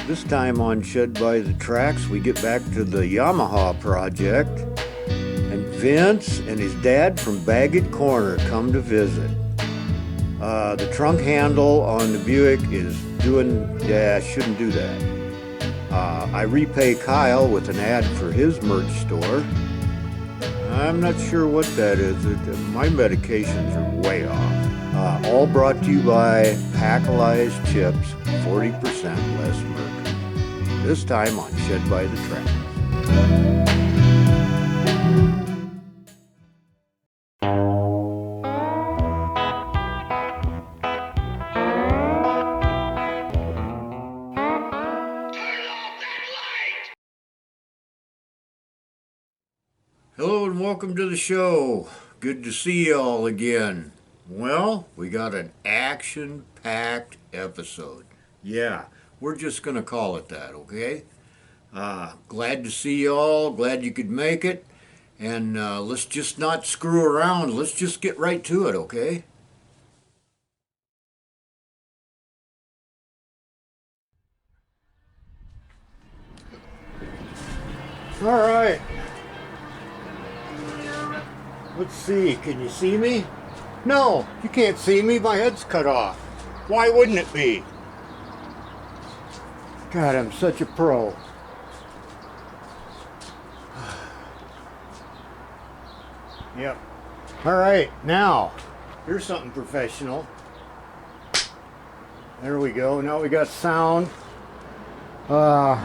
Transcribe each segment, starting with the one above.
This time on Shed by the Tracks, we get back to the Yamaha project, and Vince and his dad from Baggett Corner come to visit. The trunk handle on the Buick is shouldn't do that. I repay Kyle with an ad for his merch store. I'm not sure what that is. My medications are way off. All brought to you by Pacalized Chips, 40% less mercury. This time on Shed by the Tracks. Hello and welcome to the show. Good to see you all again. Well, we got an action-packed episode. Yeah, we're just going to call it that, okay? Glad to see you all. Glad you could make it. And let's just not screw around. Let's just get right to it, okay? All right. Let's see. Can you see me? No, you can't see me. My head's cut off. Why wouldn't it be? God, I'm such a pro. Yep. All right, now, here's something professional. There we go. Now we got sound. What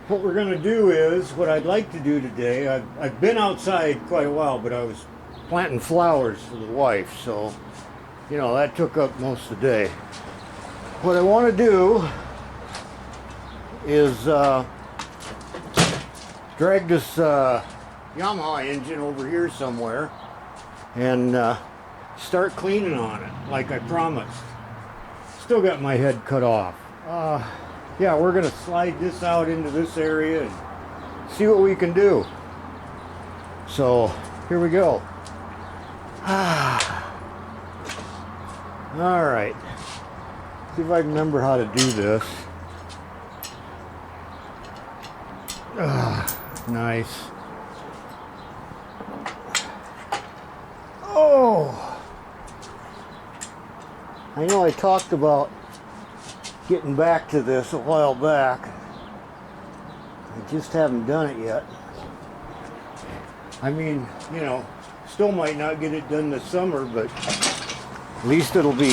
we're going to do is, what I'd like to do today, I've been outside quite a while, but I was planting flowers for the wife, so, you know, that took up most of the day. What I want to do is drag this Yamaha engine over here somewhere and start cleaning on it, like I promised. Still got my head cut off. Yeah, we're going to slide this out into this area and see what we can do. So, here we go. Alright. See if I can remember how to do this. Nice. Oh! I know I talked about getting back to this a while back. I just haven't done it yet. I mean, you know, still might not get it done this summer, but at least it'll be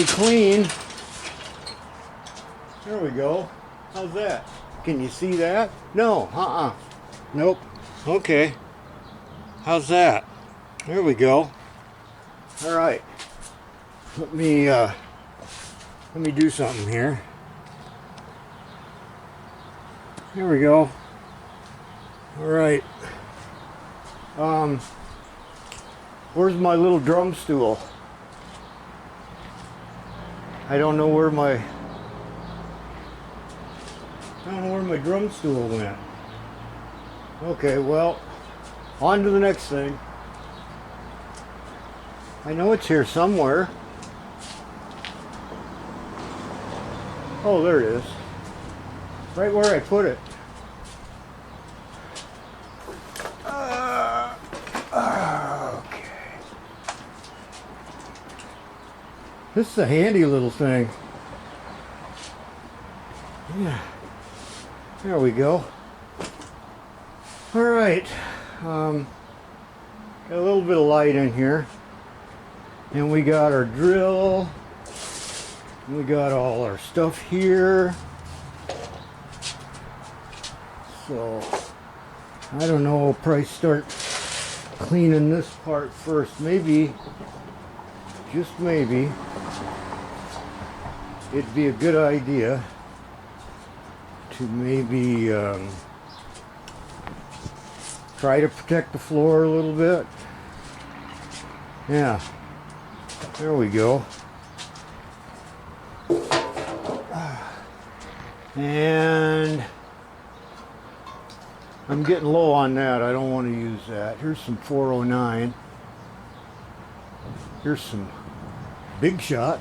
clean. There we go. How's that? Can you see that? No, nope. Okay. How's that? There we go. All right. Let me do something here. Here we go. All right. Where's my little drum stool? I don't know where my drum stool went. Okay, well, on to the next thing. I know it's here somewhere. Oh, there it is. Right where I put it. Okay. This is a handy little thing. Yeah. There we go. All right. Got a little bit of light in here. And we got our drill. We got all our stuff here. So, I don't know, I'll probably start cleaning this part first. Maybe, just maybe, it'd be a good idea to maybe try to protect the floor a little bit. Yeah, there we go. And I'm getting low on that. I don't want to use that. Here's some 409. Here's some Big Shot.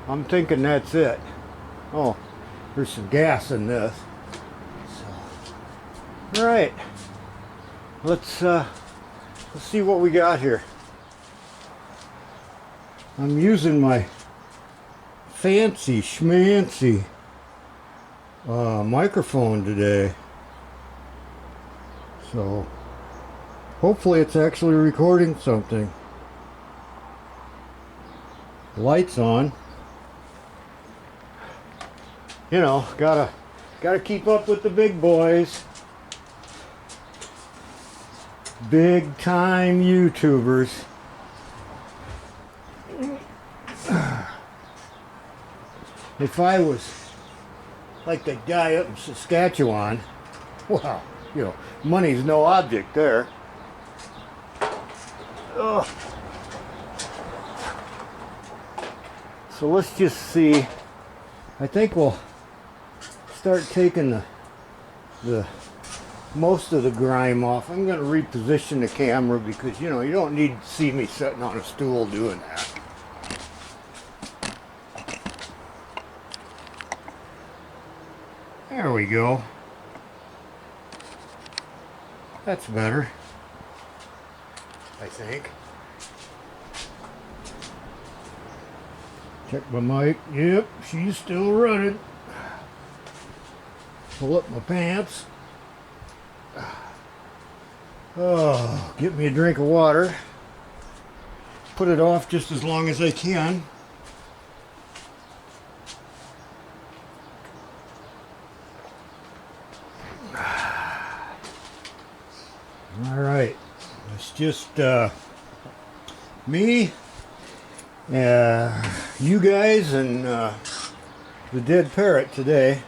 I'm thinking that's it. Oh, there's some gas in this. So, all right, let's see what we got here. I'm using my fancy schmancy microphone today, so hopefully it's actually recording something. Lights on. You know, gotta keep up with the big boys. Big time YouTubers. If I was like the guy up in Saskatchewan, well, you know, money's no object there. Ugh. So let's just see. I think we'll start taking the most of the grime off. I'm going to reposition the camera because, you know, you don't need to see me sitting on a stool doing that. There we go. That's better, I think. Check my mic. Yep, she's still running. Pull up my pants. Oh, get me a drink of water. Put it off just as long as I can. All right, it's just me, you guys, and the dead parrot today.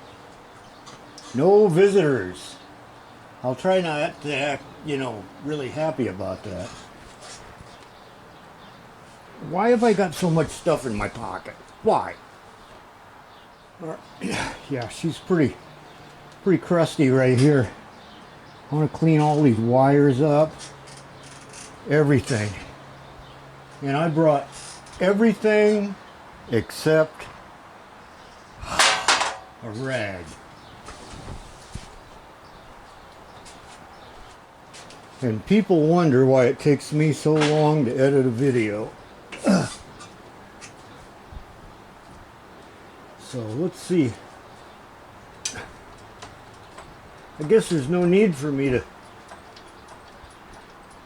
No visitors. I'll try not to act, you know, really happy about that. Why have I got so much stuff in my pocket? Why? Yeah, she's pretty crusty right here. I want to clean all these wires up. Everything. And I brought everything except a rag. And people wonder why it takes me so long to edit a video. So let's see. I guess there's no need for me to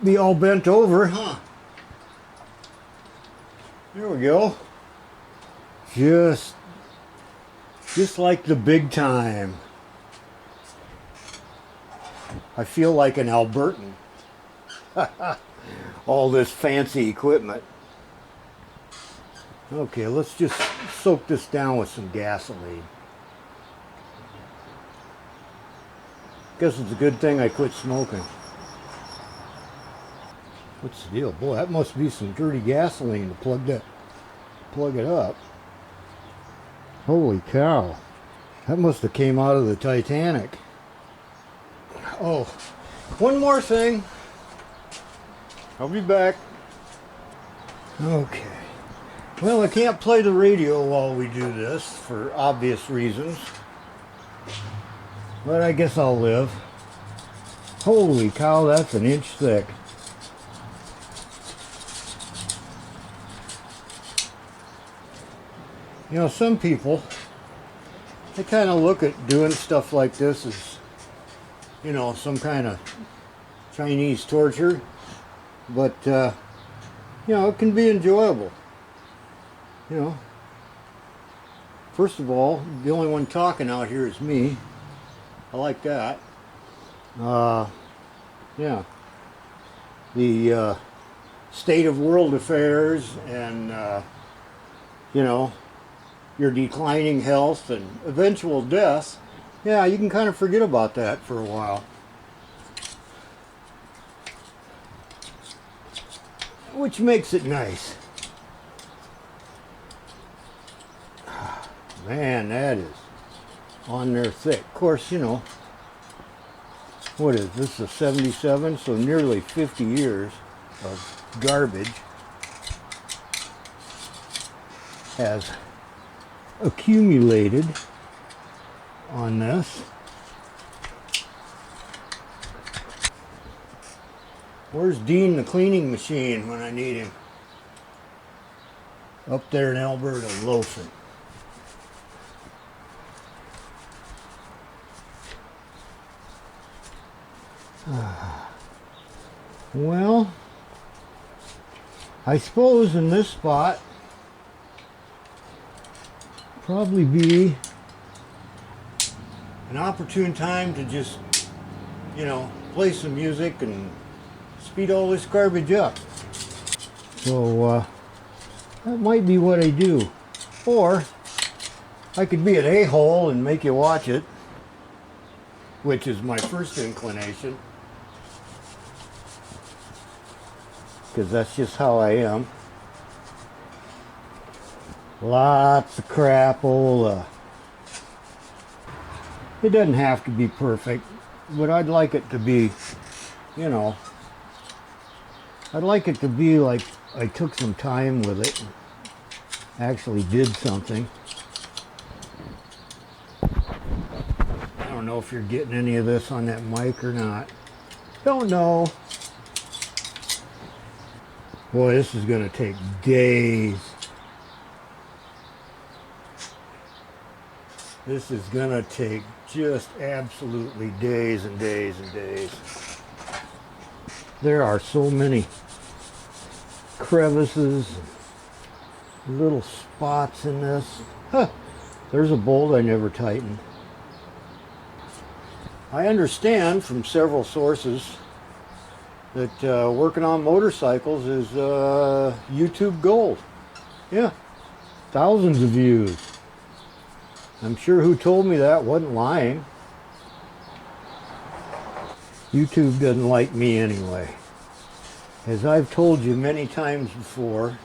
be all bent over, huh? There we go. Just like the big time. I feel like an Albertan. All this fancy equipment. Okay, let's just soak this down with some gasoline. Guess it's a good thing I quit smoking. What's the deal? Boy, that must be some dirty gasoline to plug it up. Holy cow. That must have came out of the Titanic. Oh, one more thing. I'll be back. Okay. Well, I can't play the radio while we do this for obvious reasons. But I guess I'll live. Holy cow, that's an inch thick. You know, some people, they kind of look at doing stuff like this as, you know, some kind of Chinese torture. But, you know, it can be enjoyable. You know, first of all, the only one talking out here is me. I like that. Yeah. The state of world affairs and, you know, your declining health and eventual death. Yeah, you can kind of forget about that for a while. Which makes it nice. Man, that is on there thick. Of course, you know, what is this, a 77? So nearly 50 years of garbage has accumulated on this. Where's Dean the cleaning machine when I need him? Up there in Alberta loafing. Well, I suppose in this spot probably be an opportune time to just, you know, play some music and speed all this garbage up. So that might be what I do. Or I could be an a-hole and make you watch it, which is my first inclination, because that's just how I am. Lots of crapola. It doesn't have to be perfect, but I'd like it to be, you know, I'd like it to be like I took some time with it and actually did something. I don't know if you're getting any of this on that mic or not. Don't know. Boy, this is going to take days. This is going to take just absolutely days and days and days. There are so many crevices, little spots in this. Huh, there's a bolt I never tightened. I understand from several sources that working on motorcycles is YouTube gold. Yeah, thousands of views. I'm sure who told me that wasn't lying. YouTube doesn't like me anyway. As I've told you many times before,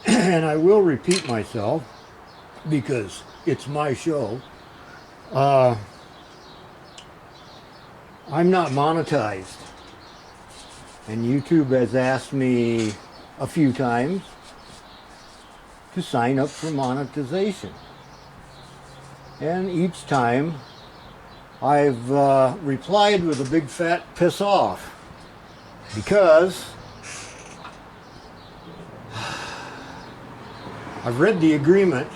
and I will repeat myself because it's my show, I'm not monetized. And YouTube has asked me a few times to sign up for monetization. And each time I've replied with a big fat piss off, because I've read the agreement.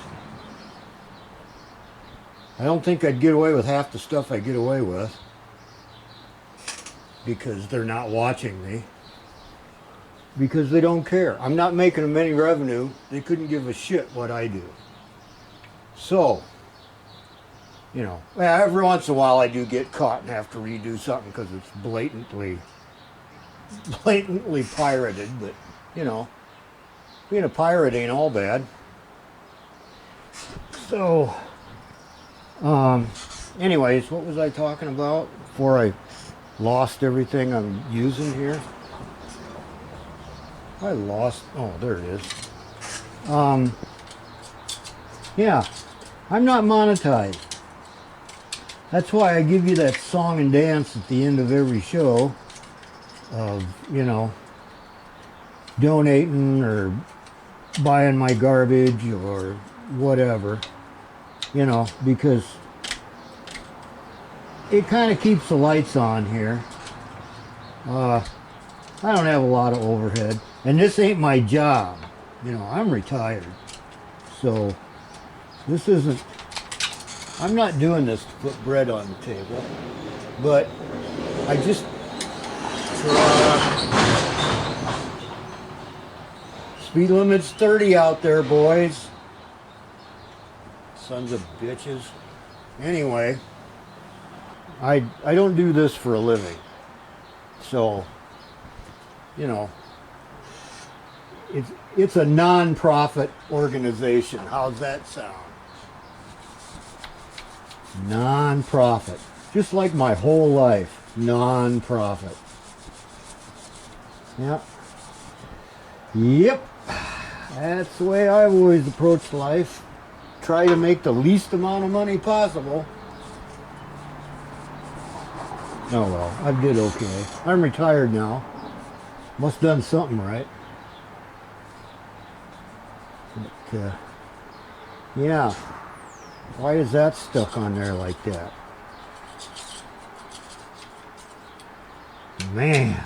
I don't think I'd get away with half the stuff I get away with, because they're not watching me, because they don't care. I'm not making them any revenue. They couldn't give a shit what I do. So, you know, every once in a while I do get caught and have to redo something because it's blatantly pirated, but, you know, being a pirate ain't all bad. So, anyways, what was I talking about before I lost everything I'm using here? I lost, oh, there it is. Yeah, I'm not monetized. That's why I give you that song and dance at the end of every show of, you know, donating or buying my garbage or whatever, you know, because it kind of keeps the lights on here. I don't have a lot of overhead, and this ain't my job. You know, I'm retired, so this isn't, I'm not doing this to put bread on the table, but I just speed limit's 30 out there, boys. Sons of bitches. Anyway, I don't do this for a living, so, you know, it's a non-profit organization. How's that sound? Non-profit. Just like my whole life. Non-profit. Yep. Yep. That's the way I've always approached life. Try to make the least amount of money possible. Oh well, I did okay. I'm retired now. Must have done something right. But, Yeah. Why is that stuck on there like that? Man,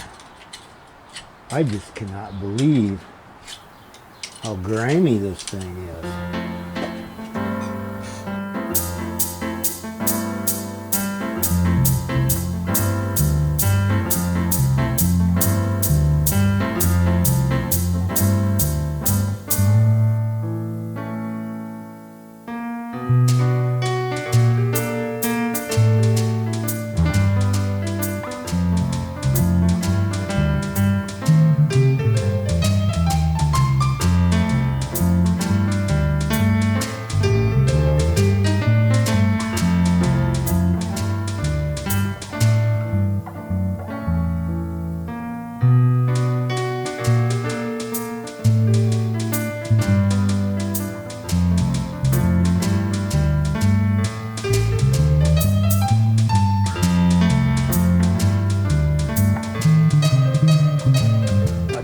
I just cannot believe how grimy this thing is.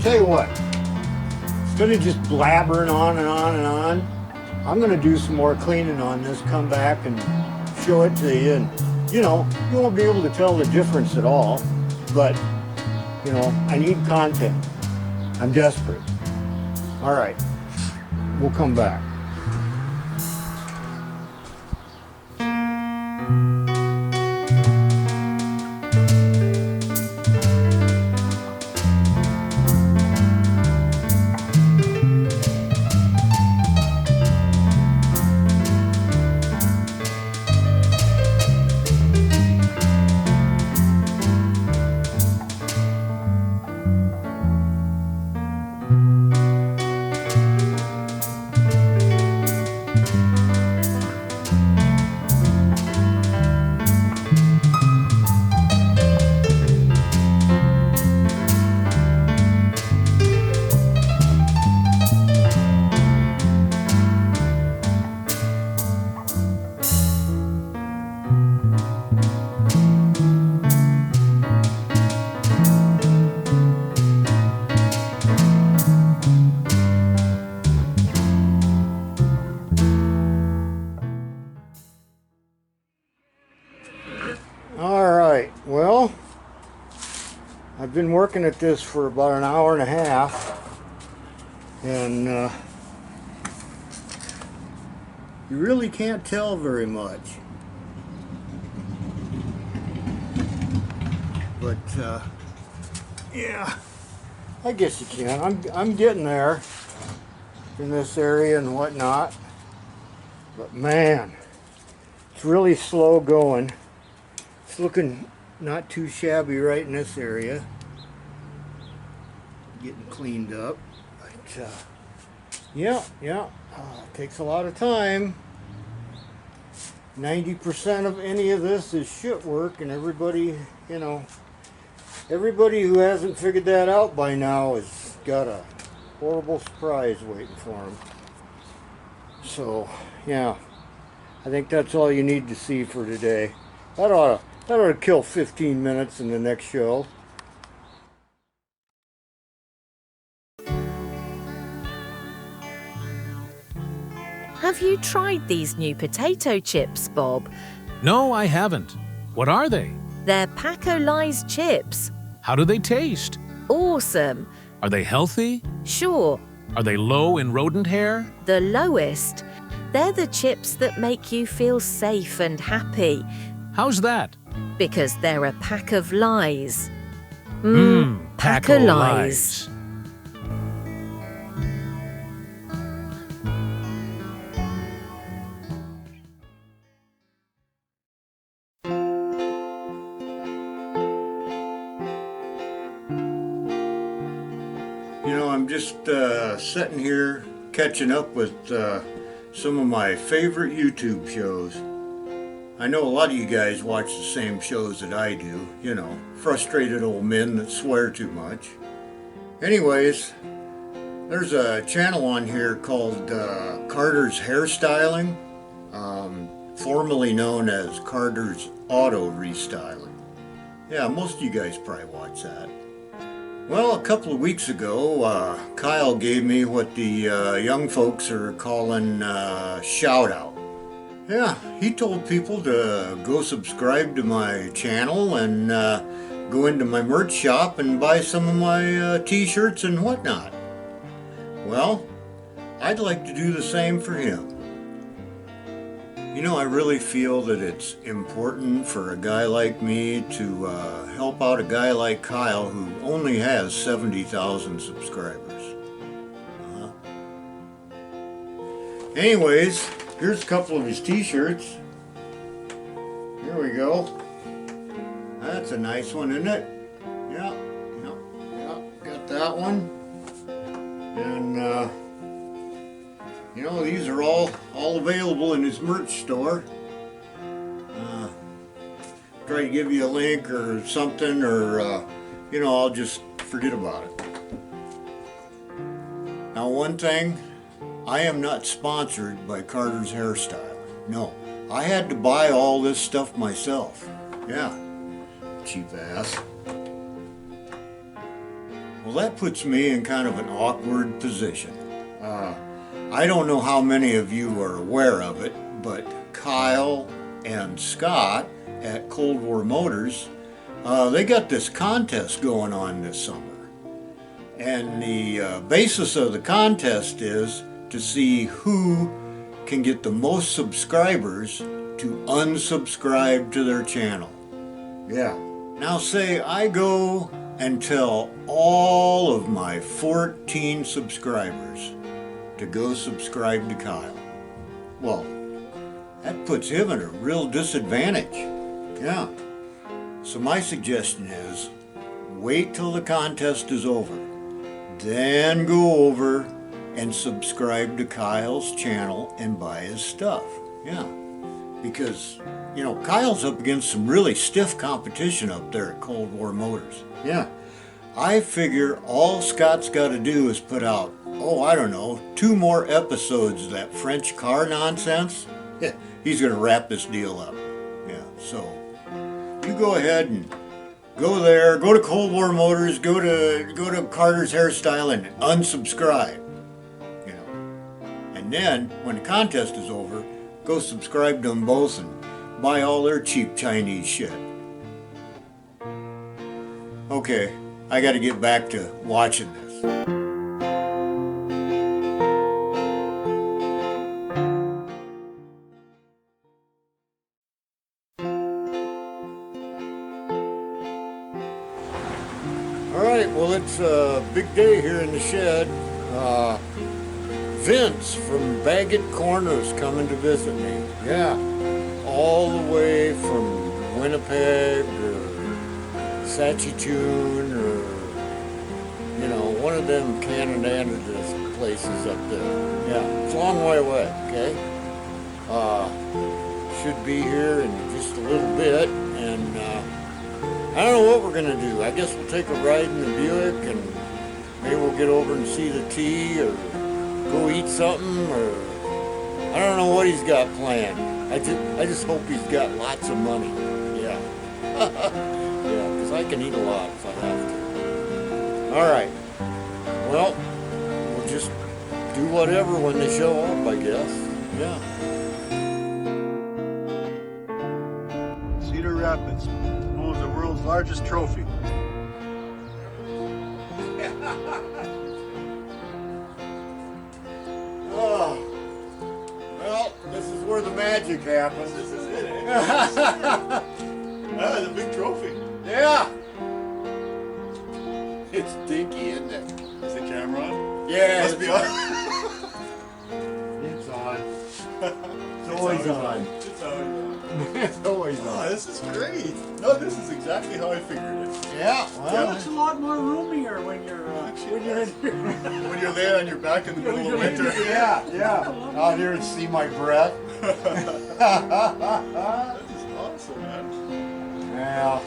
Tell you what, instead of just blabbering on and on and on, I'm going to do some more cleaning on this, come back and show it to you, and you know, you won't be able to tell the difference at all, but you know, I need content. I'm desperate. All right, we'll come back. All right, well, I've been working at this for about an hour and a half, and you really can't tell very much. But yeah, I guess you can. I'm getting there in this area and whatnot. But man, it's really slow going. It's looking not too shabby right in this area. Getting cleaned up. But yeah, it takes a lot of time. 90% of any of this is shit work, and everybody, you know, everybody who hasn't figured that out by now has got a horrible surprise waiting for them. So, yeah, I think that's all you need to see for today. That ought to kill 15 minutes in the next show. Have you tried these new potato chips, Bob? No, I haven't. What are they? They're Paco-Li's chips. How do they taste? Awesome. Are they healthy? Sure. Are they low in rodent hair? The lowest. They're the chips that make you feel safe and happy. How's that? Because they're a pack of lies. Paco-Li's. You know, I'm just sitting here catching up with some of my favorite YouTube shows. I know a lot of you guys watch the same shows that I do, you know, frustrated old men that swear too much. Anyways, there's a channel on here called Carter's Hairstyling, formerly known as Carter's Auto Restyling. Yeah, most of you guys probably watch that. Well, a couple of weeks ago, Kyle gave me what the young folks are calling shout out. Yeah, he told people to go subscribe to my channel and go into my merch shop and buy some of my t-shirts and whatnot. Well, I'd like to do the same for him. You know, I really feel that it's important for a guy like me to help out a guy like Kyle who only has 70,000 subscribers. Anyways, here's a couple of his t-shirts. Here we go. That's a nice one, isn't it? Yeah, got that one. And you know, these are all available in his merch store. Try to give you a link or something, or you know, I'll just forget about it. Now, one thing, I am not sponsored by Carter's Hairstyle. No, I had to buy all this stuff myself. Yeah, cheap ass. Well, that puts me in kind of an awkward position. I don't know how many of you are aware of it, but Kyle and Scott at Cold War Motors, they got this contest going on this summer. And the basis of the contest is to see who can get the most subscribers to unsubscribe to their channel. Yeah. Now say I go and tell all of my 14 subscribers to go subscribe to Kyle. Well, that puts him at a real disadvantage. Yeah. So my suggestion is, wait till the contest is over. Then go over and subscribe to Kyle's channel and buy his stuff. Yeah. Because, you know, Kyle's up against some really stiff competition up there at Cold War Motors. Yeah. I figure all Scott's got to do is put out, I don't know, 2 more episodes of that French car nonsense. Yeah, he's going to wrap this deal up. Yeah, so you go ahead and go there, go to Cold War Motors, go to Carter's Hairstyle and unsubscribe. You know, and then when the contest is over, go subscribe to them both and buy all their cheap Chinese shit. Okay, I got to get back to watching this. Alright, well, it's a big day here in the shed. Vince from Baggett Corner's coming to visit me. Yeah, all the way from Winnipeg or Saskatoon or, you know, one of them Canada places up there. Yeah, it's a long way away, okay? Should be here in just a little bit, and I don't know what we're gonna do. I guess we'll take a ride in the Buick, and maybe we'll get over and see the tea, or go eat something, or I don't know what he's got planned. I just hope he's got lots of money. Yeah. Yeah, because I can eat a lot if I have to. All right. Well, we'll just do whatever when they show up, I guess. Yeah. Cedar Rapids holds the world's largest trophy. Oh, well, this is where the magic happens. This is it, eh? Ah, the big trophy. Yeah. It's dinky, isn't it? Is the camera on? Yeah, Must be on. It's on. It's always on. It's always on. It's always Oh, on. this is great. No, this is exactly how I figured it. Yeah, well, It's a lot more roomier when you're in here. When you're laying on your back in the middle of winter. yeah. Out here and see my breath. That is awesome, man. Yeah.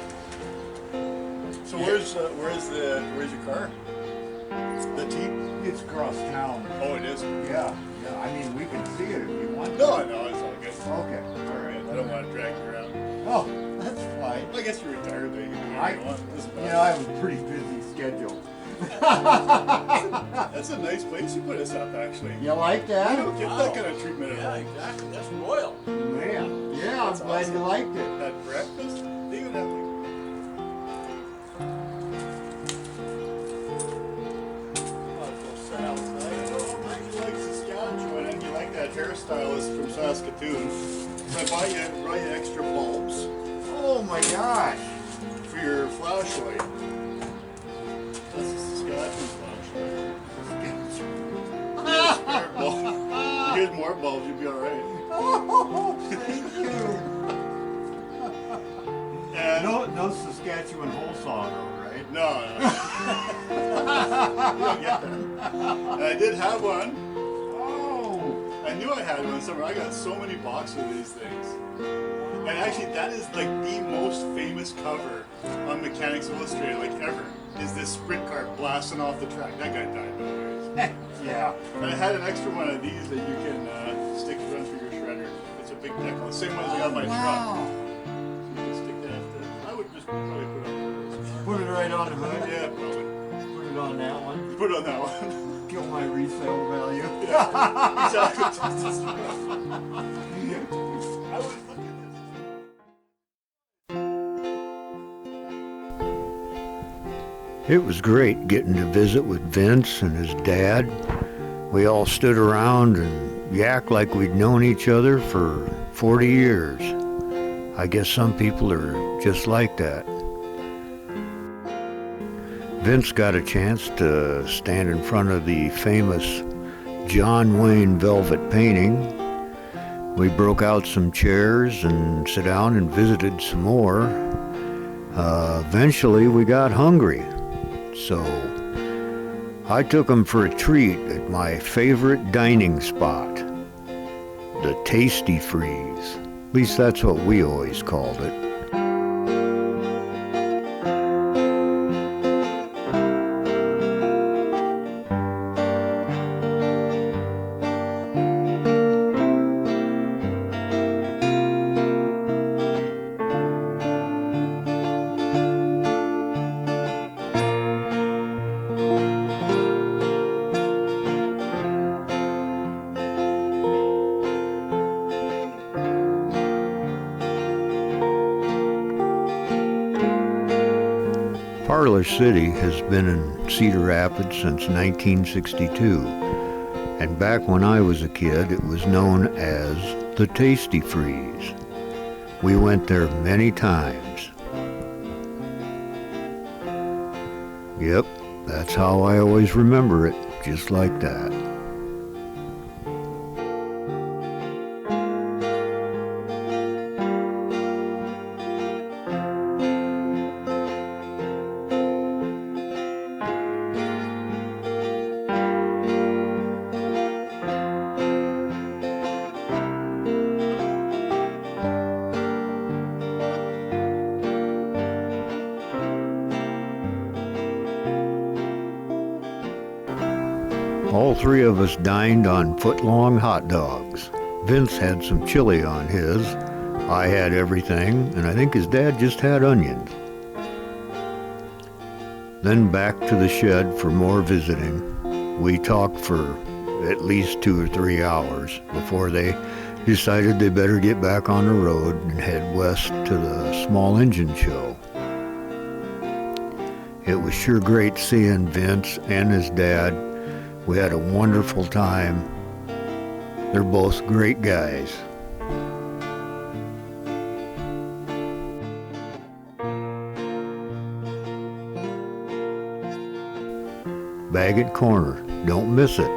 So where's your car? The T? It's across town. Oh, it is. Yeah. I mean, we can see it if you want. No, it's all good. Okay. All right. I don't want to drag you around. Oh, that's fine. I guess you're retired, though. You can do whatever you want. This is I have a pretty busy schedule. That's a nice place you put us up, actually. You like I that? don't get that kind of treatment at Yeah, home. exactly. That's royal. Man, yeah, That's I'm glad awesome. you liked it. At breakfast, they even have like. You like Saskatchewan and you like that hairstylist from Saskatoon. So I brought you extra bulbs Oh my gosh. for your flashlight. That's a Saskatchewan flashlight. Here's more bulbs, you'll be alright. Oh, thank you. And No Saskatchewan whole saw though, right? no. You don't get that. And I did have one. Oh. I knew I had one somewhere. I got so many boxes of these things. And actually, that is like the most famous cover on Mechanics Illustrated, like ever, is this sprint car blasting off the track. That guy died, by the way. Yeah. And I had an extra one of these that you can stick run through your shredder. It's a big decal. The same ones I got in my truck. Wow. So you can stick that after. I would just probably put it on this. Put it right on the hood. Yeah, probably. Put it on that one. Put it on that one. Kill my resale value. Exactly. I was looking at this. It was great getting to visit with Vince and his dad. We all stood around and yacked like we'd known each other for 40 years. I guess some people are just like that. Vince got a chance to stand in front of the famous John Wayne velvet painting. We broke out some chairs and sat down and visited some more. Eventually we got hungry, so I took him for a treat at my favorite dining spot, the Tasty Freeze. At least that's what we always called it. Parlor City has been in Cedar Rapids since 1962, and back when I was a kid it was known as the Tasty Freeze. We went there many times. Yep, that's how I always remember it, just like that. All three of us dined on foot-long hot dogs. Vince had some chili on his. I had everything, and I think his dad just had onions. Then back to the shed for more visiting. We talked for at least 2 or 3 hours before they decided they better get back on the road and head west to the small engine show. It was sure great seeing Vince and his dad. We had a wonderful time. They're both great guys. Baggett Corner, don't miss it.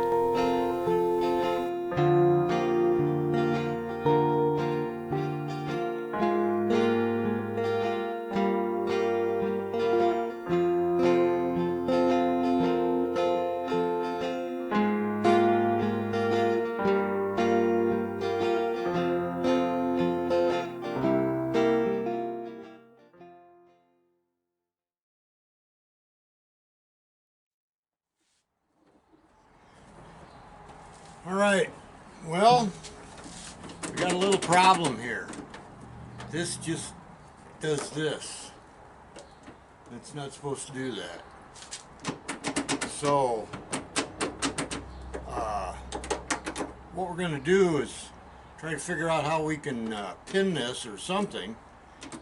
All right, well, we got a little problem here. This just does this. It's not supposed to do that. So, what we're gonna do is try to figure out how we can pin this or something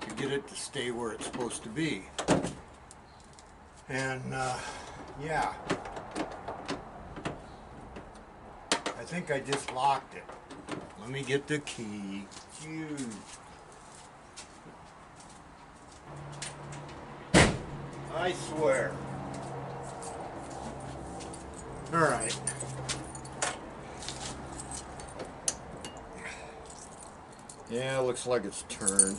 to get it to stay where it's supposed to be. And yeah, I think I just locked it. Let me get the key. Phew. I swear. All right. Yeah, looks like it's turned.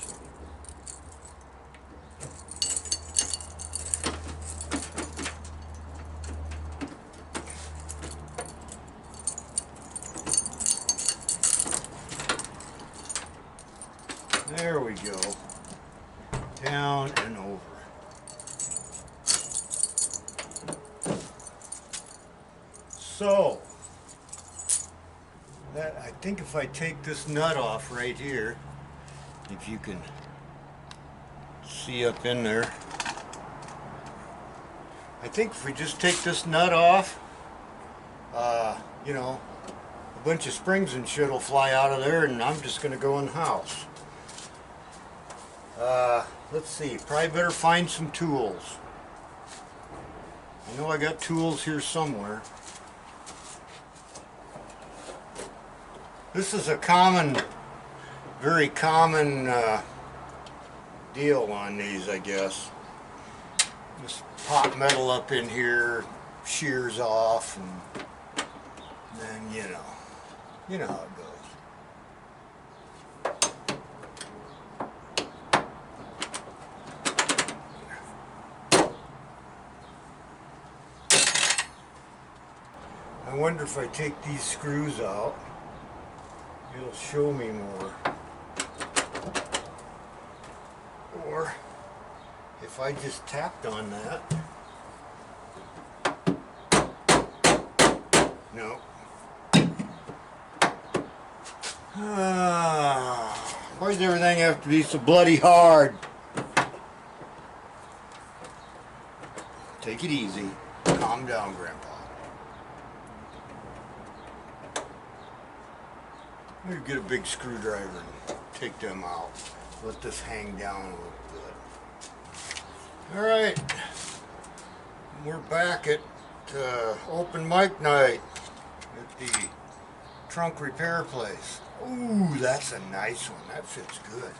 There we go. Down and over. So, that, I think if I take this nut off right here, if you can see up in there, I think if we just take this nut off, you know, a bunch of springs and shit will fly out of there, and I'm just going to go in the house. Let's see, probably better find some tools. I know I got tools here somewhere. This is a common, very common deal on these, I guess. Just pop metal up in here, shears off, and then you know how it goes. I wonder if I take these screws out, it'll show me more. Or if I just tapped on that. No. Why does everything have to be so bloody hard? Take it easy. Calm down, Grandpa. Maybe get a big screwdriver and take them out. Let this hang down a little bit. Alright, we're back at open mic night at the trunk repair place. Ooh, that's a nice one. That fits good.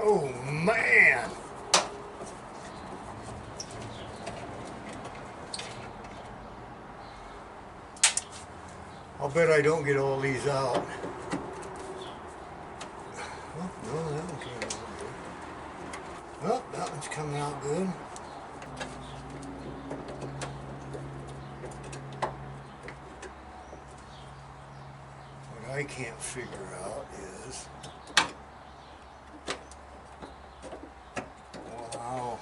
Oh man! I'll bet I don't get all these out. Oh, no, that one came out good. Oh, that one's coming out good. What I can't figure out is, wow.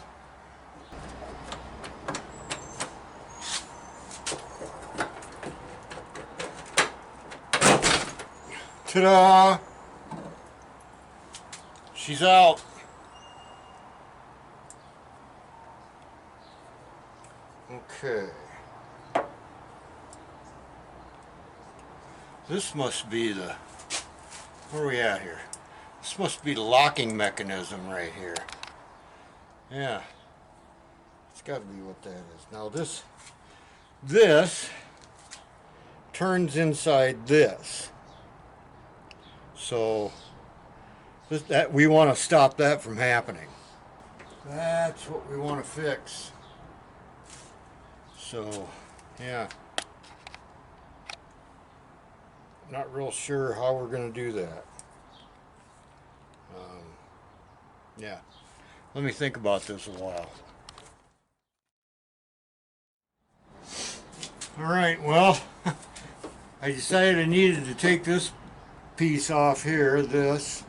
Ta-da! She's out. Okay. This must be the, where are we at here? This must be the locking mechanism right here. Yeah. It's got to be what that is. Now this turns inside this. So that we want to stop that from happening. That's what we want to fix. So, yeah. Not real sure how we're going to do that. Yeah. Let me think about this a while. Alright, well, I decided I needed to take this piece off here, this.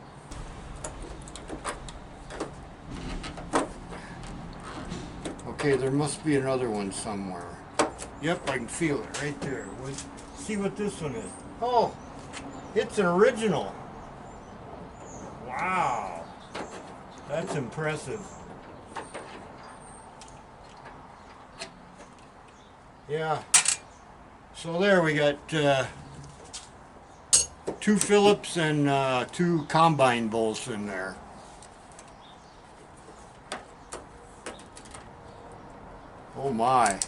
Okay, there must be another one somewhere. Yep, I can feel it right there. See what this one is. Oh, it's an original. Wow, that's impressive. Yeah, so there we got 2 Phillips and 2 combine bolts in there. Oh my,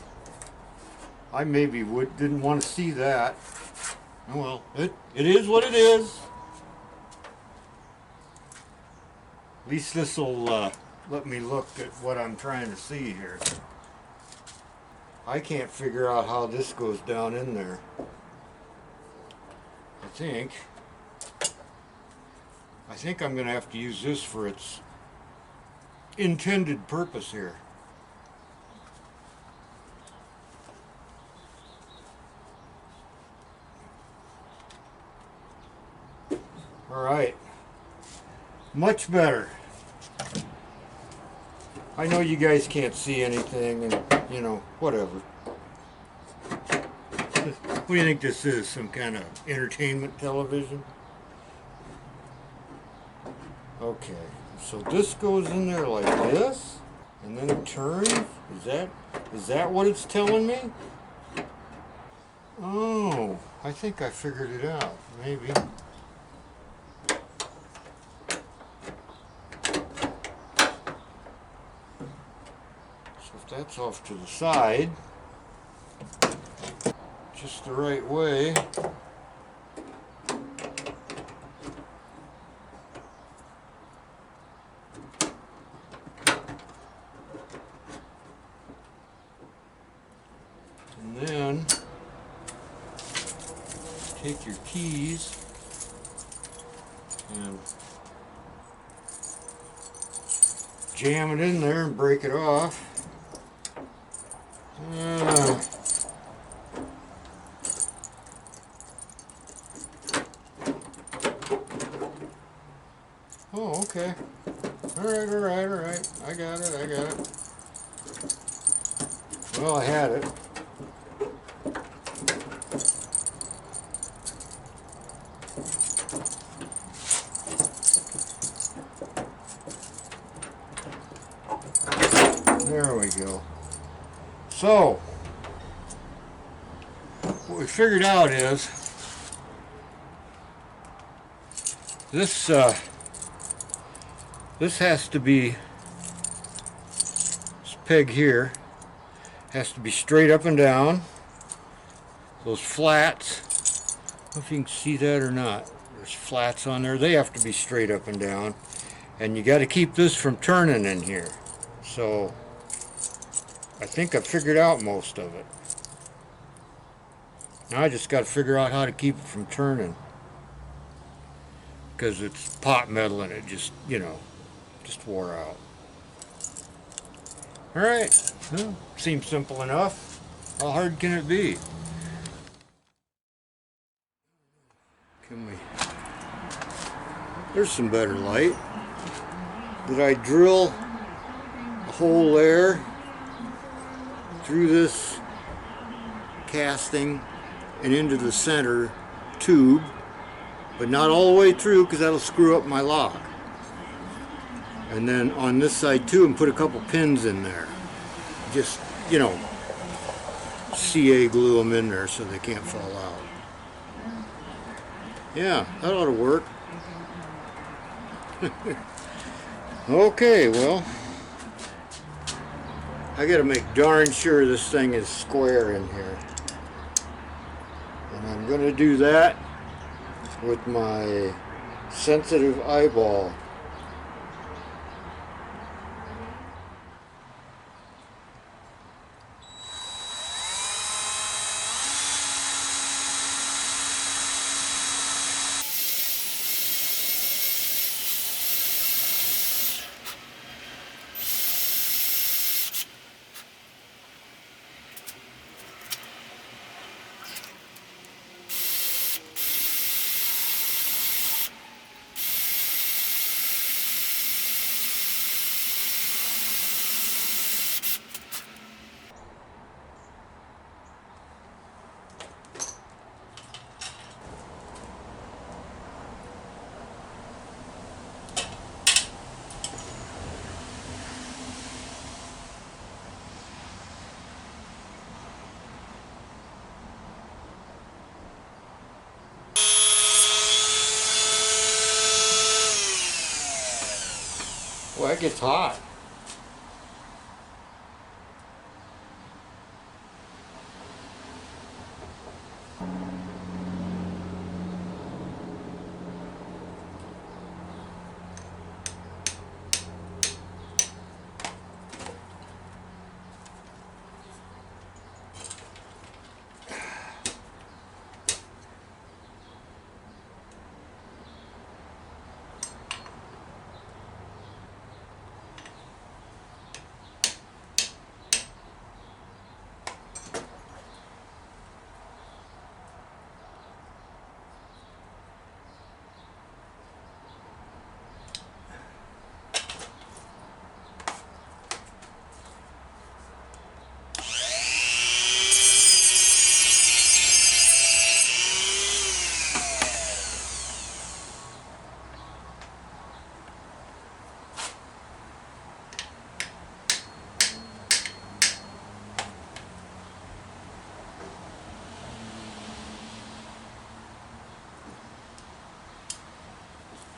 I maybe didn't want to see that. Oh well, it is what it is. At least this will let me look at what I'm trying to see here. I can't figure out how this goes down in there. I think I'm going to have to use this for its intended purpose here. All right. Much better. I know you guys can't see anything, and you know, whatever. What do you think this is? Some kind of entertainment television? Okay, so this goes in there like this, and then it turns. Is that what it's telling me? Oh, I think I figured it out. Maybe. That's off to the side, just the right way. And then take your keys and jam it in there and break it off. Oh, okay. All right. I got it. Well, I had it. There we go. So, what we figured out is this has to be, this peg here has to be straight up and down. Those flats, I don't know if you can see that or not. There's flats on there. They have to be straight up and down. And you got to keep this from turning in here. So, I think I figured out most of it. Now I just got to figure out how to keep it from turning. Because it's pot metal and it just, you know, just wore out. Alright, well, seems simple enough. How hard can it be? There's some better light. Did I drill a hole there through this casting and into the center tube, but not all the way through because that'll screw up my lock. And then on this side too, and put a couple pins in there. Just, you know, CA glue them in there so they can't fall out. Yeah, that ought to work. Okay, well, I gotta make darn sure this thing is square in here. And I'm gonna do that with my sensitive eyeball. that gets hot.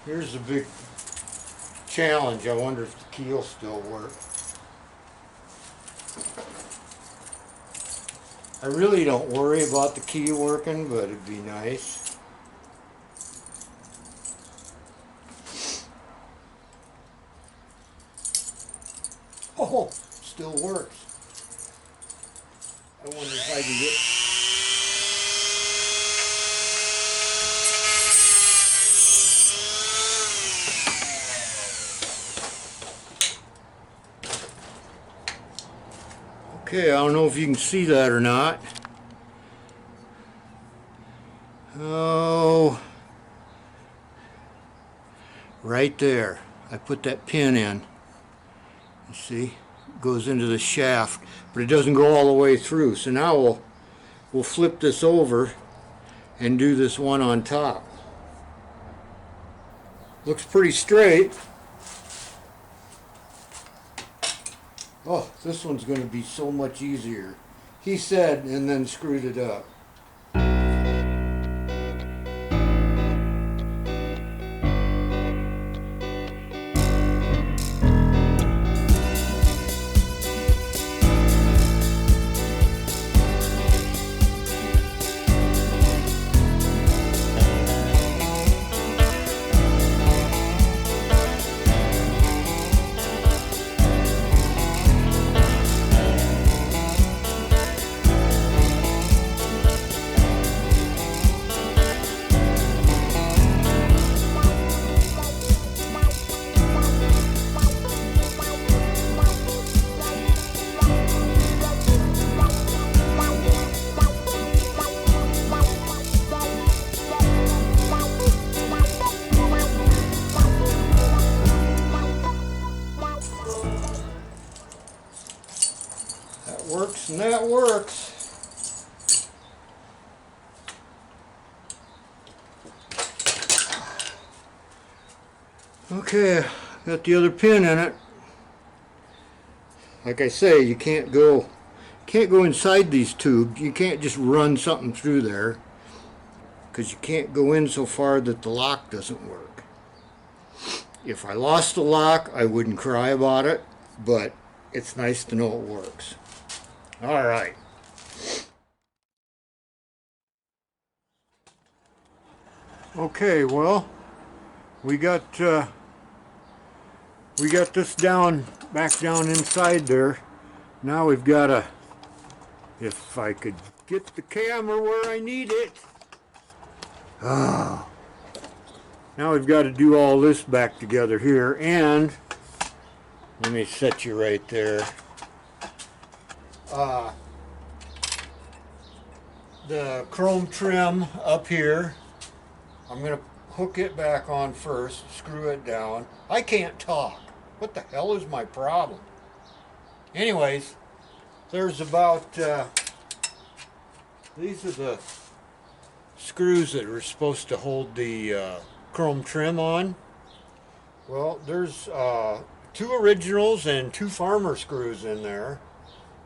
Here's the big challenge. I wonder if the key will still work. I really don't worry about the key working, but it'd be nice. Oh, still works. I wonder if I can get... Okay, I don't know if you can see that or not. Oh, right there. I put that pin in. You see, it goes into the shaft, but it doesn't go all the way through. So now we'll flip this over and do this one on top. Looks pretty straight. Oh, this one's going to be so much easier. He said, and then screwed it up. Works, and that works. Okay, got the other pin in it. Like I say, you can't go inside these tubes. You can't just run something through there because you can't go in so far that the lock doesn't work. If I lost the lock, I wouldn't cry about it, but it's nice to know it works. All right. Okay, well, we got this back down inside there. Now we've got to, if I could get the camera where I need it. Oh. Now we've got to do all this back together here, and let me set you right there. The chrome trim up here, I'm going to hook it back on first, screw it down. I can't talk. What the hell is my problem? Anyways, there's about, these are the screws that are supposed to hold the chrome trim on. Well, there's 2 originals and 2 farmer screws in there.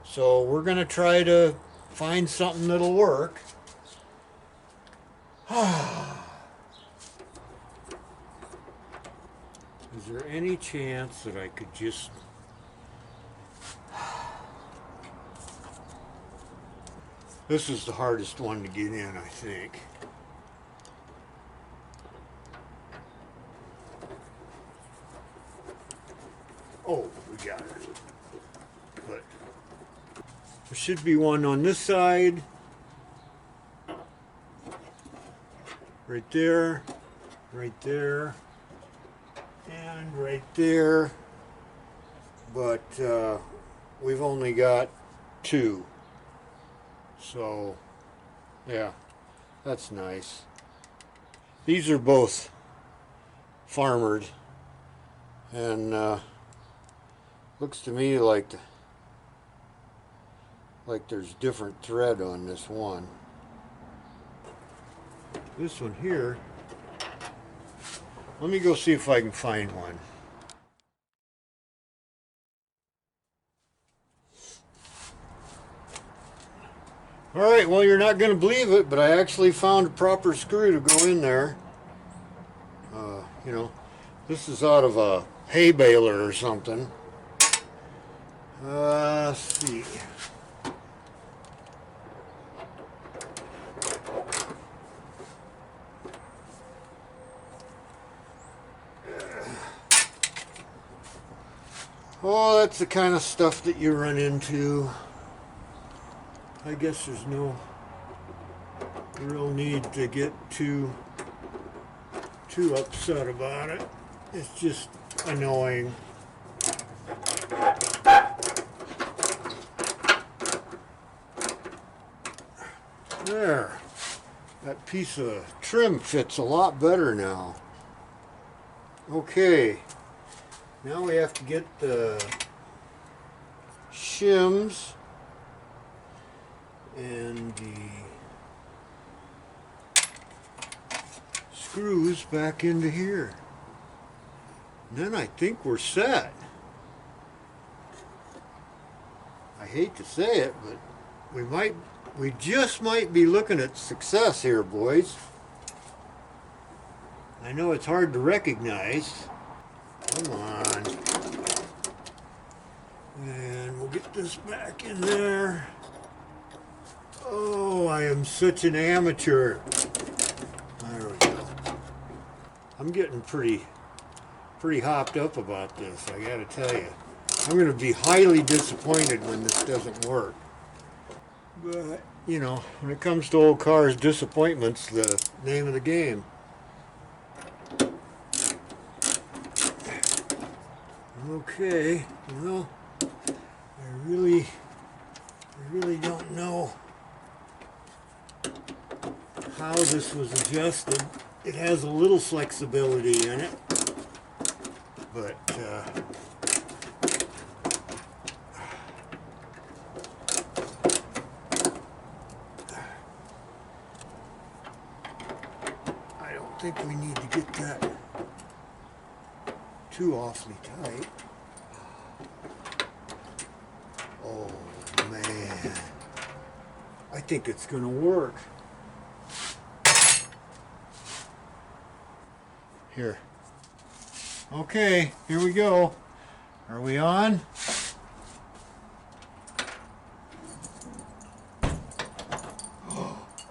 So we're going to try to find something that'll work. Is there any chance that I could just... This is the hardest one to get in, I think. Oh, we got it. But there should be one on this side. Right there. Right there. And right there. But we've only got 2. So, yeah, that's nice. These are both farmered, and looks to me like there's different thread on this one. This one here, let me go see if I can find one. Alright, well, you're not going to believe it, but I actually found a proper screw to go in there. You know, this is out of a hay baler or something. Let's see. Oh, that's the kind of stuff that you run into. I guess there's no real need to get too upset about it. It's just annoying. There. That piece of trim fits a lot better now. Okay. Now we have to get the shims and the screws back into here. And then I think we're set. I hate to say it, but we just might be looking at success here, boys. I know it's hard to recognize. Come on. And we'll get this back in there. Oh, I am such an amateur. There we go. I'm getting pretty hopped up about this, I gotta tell you. I'm gonna be highly disappointed when this doesn't work. But, you know, when it comes to old cars, disappointment's the name of the game. Okay, well, I really don't know how this was adjusted. It has a little flexibility in it, but I don't think we need to get that too awfully tight. Oh man, I think it's gonna work. Here. Okay, here we go. Are we on?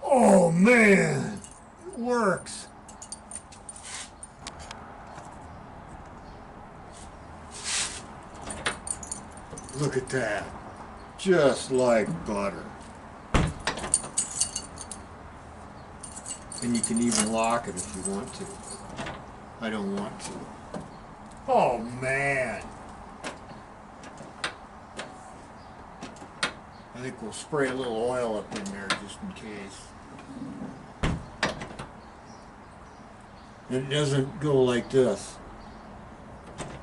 Oh man, it works. Look at that. Just like butter. And you can even lock it if you want to. I don't want to. Oh man. I think we'll spray a little oil up in there just in case. It doesn't go like this.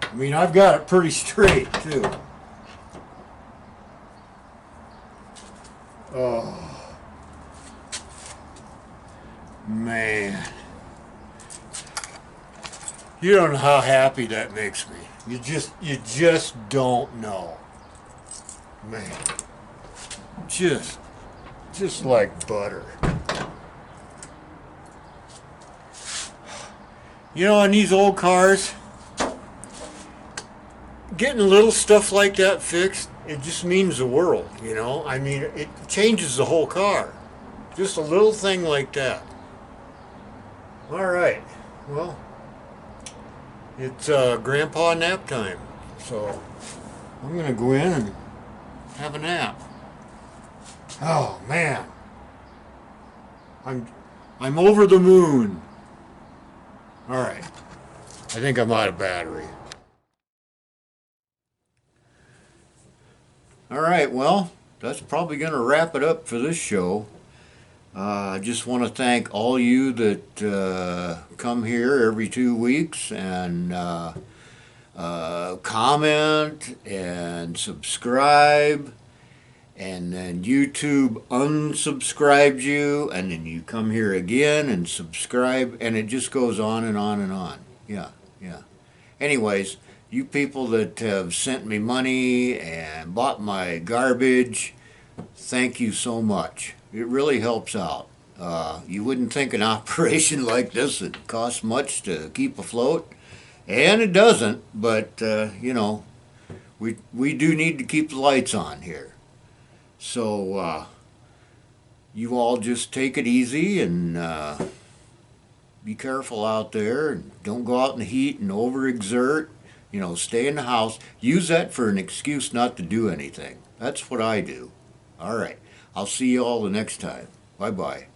I mean, I've got it pretty straight too. Oh man, you don't know how happy that makes me. You just don't know, man. Just like butter. You know, on these old cars, getting little stuff like that fixed, it just means the world, you know? I mean, it changes the whole car. Just a little thing like that. All right. Well, it's grandpa nap time. So I'm going to go in and have a nap. Oh, man. I'm over the moon. All right. I think I'm out of battery. All right, well, that's probably going to wrap it up for this show. I just want to thank all you that come here every 2 weeks and comment and subscribe. And then YouTube unsubscribed you, and then you come here again and subscribe, and it just goes on and on and on. Yeah, yeah. Anyways, you people that have sent me money and bought my garbage, thank you so much. It really helps out. You wouldn't think an operation like this would cost much to keep afloat, and it doesn't, but, you know, we do need to keep the lights on here. So you all just take it easy and be careful out there. And don't go out in the heat and overexert. You know, stay in the house. Use that for an excuse not to do anything. That's what I do. All right. I'll see you all the next time. Bye-bye.